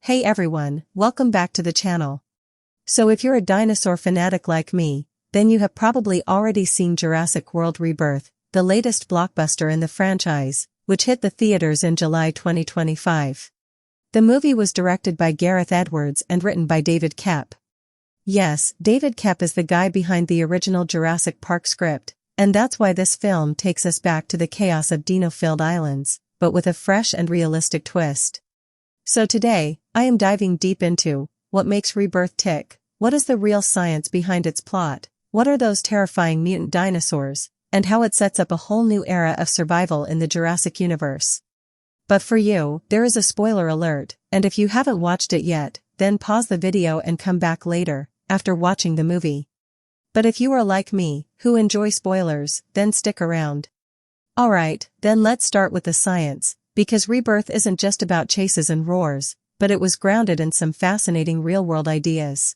Hey everyone, welcome back to the channel. So if you're a dinosaur fanatic like me, then you have probably already seen Jurassic World Rebirth, the latest blockbuster in the franchise, which hit the theaters in July 2025. The movie was directed by Gareth Edwards and written by David Koepp. Yes, David Koepp is the guy behind the original Jurassic Park script, and that's why this film takes us back to the chaos of Dino-filled islands, but with a fresh and realistic twist. So today, I am diving deep into what makes Rebirth tick, what is the real science behind its plot, what are those terrifying mutant dinosaurs, and how it sets up a whole new era of survival in the Jurassic universe. But for you, there is a spoiler alert, and if you haven't watched it yet, then pause the video and come back later, after watching the movie. But if you are like me, who enjoy spoilers, then stick around. Alright, then let's start with the science, because Rebirth isn't just about chases and roars, but it was grounded in some fascinating real-world ideas.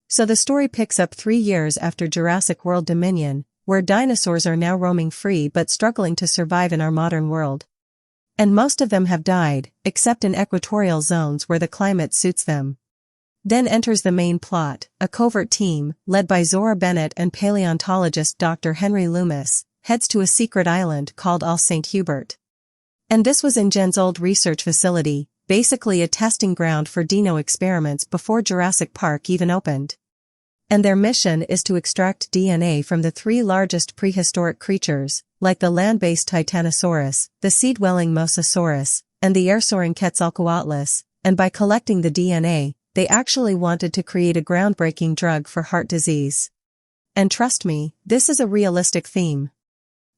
So the story picks up 3 years after Jurassic World Dominion, where dinosaurs are now roaming free but struggling to survive in our modern world. And most of them have died, except in equatorial zones where the climate suits them. Then enters the main plot, a covert team, led by Zora Bennett and paleontologist Dr. Henry Loomis, heads to a secret island called All St. Hubert. And this was InGen's old research facility, basically a testing ground for Dino experiments before Jurassic Park even opened. And their mission is to extract DNA from the 3 largest prehistoric creatures, like the land-based Titanosaurus, the sea-dwelling Mosasaurus, and the air-soaring Quetzalcoatlus, and by collecting the DNA, they actually wanted to create a groundbreaking drug for heart disease. And trust me, this is a realistic theme.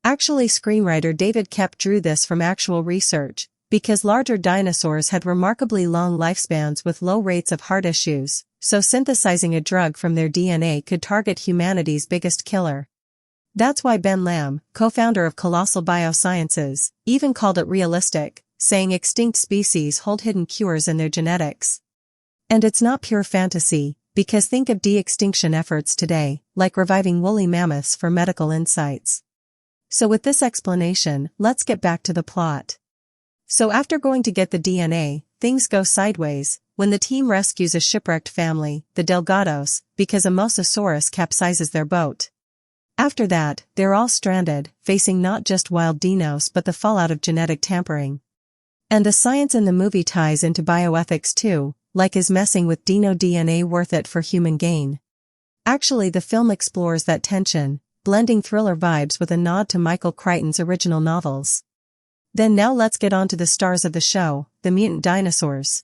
Actually, screenwriter David Koepp drew this from actual research, because larger dinosaurs had remarkably long lifespans with low rates of heart issues, so synthesizing a drug from their DNA could target humanity's biggest killer. That's why Ben Lamb, co-founder of Colossal Biosciences, even called it realistic, saying extinct species hold hidden cures in their genetics. And it's not pure fantasy, because think of de-extinction efforts today, like reviving woolly mammoths for medical insights. So with this explanation, let's get back to the plot. So after going to get the DNA, things go sideways, when the team rescues a shipwrecked family, the Delgados, because a Mosasaurus capsizes their boat. After that, they're all stranded, facing not just wild dinos but the fallout of genetic tampering. And the science in the movie ties into bioethics too, like is messing with Dino DNA worth it for human gain? Actually, the film explores that tension, blending thriller vibes with a nod to Michael Crichton's original novels. Then now let's get on to the stars of the show, the mutant dinosaurs.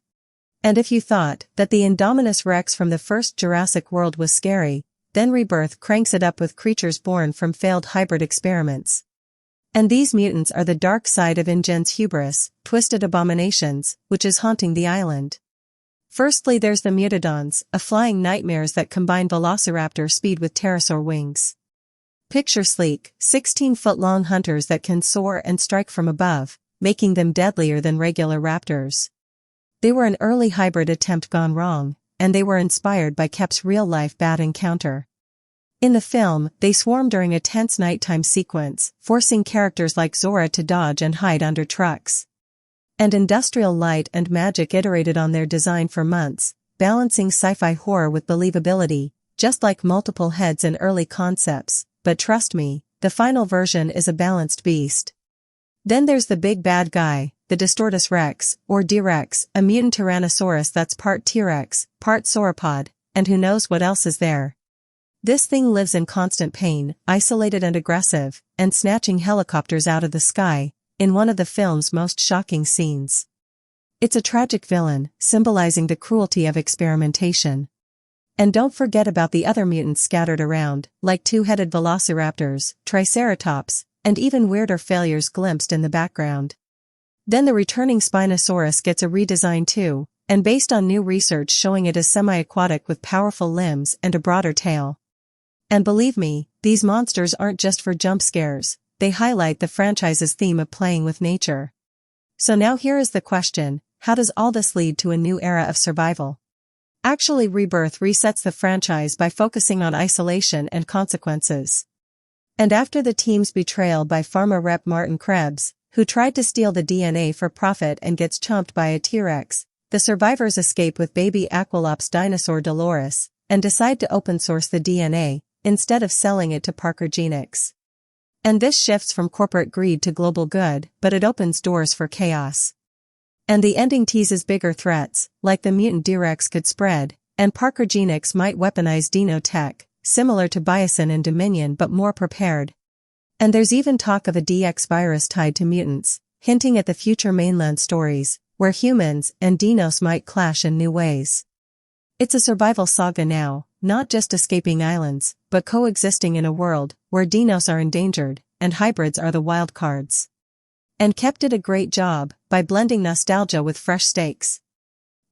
And if you thought that the Indominus Rex from the first Jurassic World was scary, then Rebirth cranks it up with creatures born from failed hybrid experiments. And these mutants are the dark side of InGen's hubris, twisted abominations, which is haunting the island. Firstly, there's the Mutadons, a flying nightmares that combine velociraptor speed with pterosaur wings. Picture sleek, 16-foot-long hunters that can soar and strike from above, making them deadlier than regular raptors. They were an early hybrid attempt gone wrong, and they were inspired by Koepp's real-life bat encounter. In the film, they swarm during a tense nighttime sequence, forcing characters like Zora to dodge and hide under trucks. And Industrial Light and Magic iterated on their design for months, balancing sci-fi horror with believability, just like multiple heads in early concepts. But trust me, the final version is a balanced beast. Then there's the big bad guy, the Distortus Rex, or D-Rex, a mutant Tyrannosaurus that's part T-Rex, part sauropod, and who knows what else is there. This thing lives in constant pain, isolated and aggressive, and snatching helicopters out of the sky, in one of the film's most shocking scenes. It's a tragic villain, symbolizing the cruelty of experimentation. And don't forget about the other mutants scattered around, like 2-headed velociraptors, triceratops, and even weirder failures glimpsed in the background. Then the returning Spinosaurus gets a redesign too, and based on new research showing it is semi-aquatic with powerful limbs and a broader tail. And believe me, these monsters aren't just for jump scares, they highlight the franchise's theme of playing with nature. So now here is the question, how does all this lead to a new era of survival? Actually, Rebirth resets the franchise by focusing on isolation and consequences. And after the team's betrayal by pharma rep Duncan Krebs, who tried to steal the DNA for profit and gets chomped by a T-Rex, The survivors escape with baby Aqualops dinosaur Dolores, and decide to open source the DNA, instead of selling it to Parker Genix. And this shifts from corporate greed to global good, but it opens doors for chaos. And the ending teases bigger threats, like the mutant D-Rex could spread, and Parker Genix might weaponize Dino tech, similar to Bison and Dominion but more prepared. And there's even talk of a DX virus tied to mutants, hinting at the future mainland stories, where humans and Dinos might clash in new ways. It's a survival saga now, not just escaping islands, but coexisting in a world where Dinos are endangered, and hybrids are the wild cards. And Koepp did a great job by blending nostalgia with fresh stakes.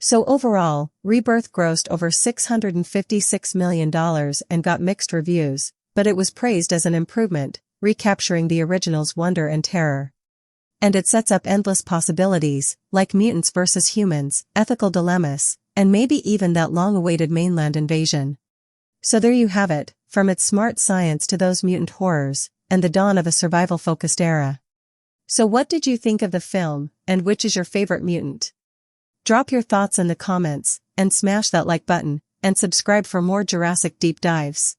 So overall, Rebirth grossed over $656 million and got mixed reviews, but it was praised as an improvement, recapturing the original's wonder and terror. And it sets up endless possibilities, like mutants versus humans, ethical dilemmas, and maybe even that long-awaited mainland invasion. So there you have it, from its smart science to those mutant horrors, and the dawn of a survival-focused era. So what did you think of the film, and which is your favorite mutant? Drop your thoughts in the comments, and smash that like button, and subscribe for more Jurassic deep dives.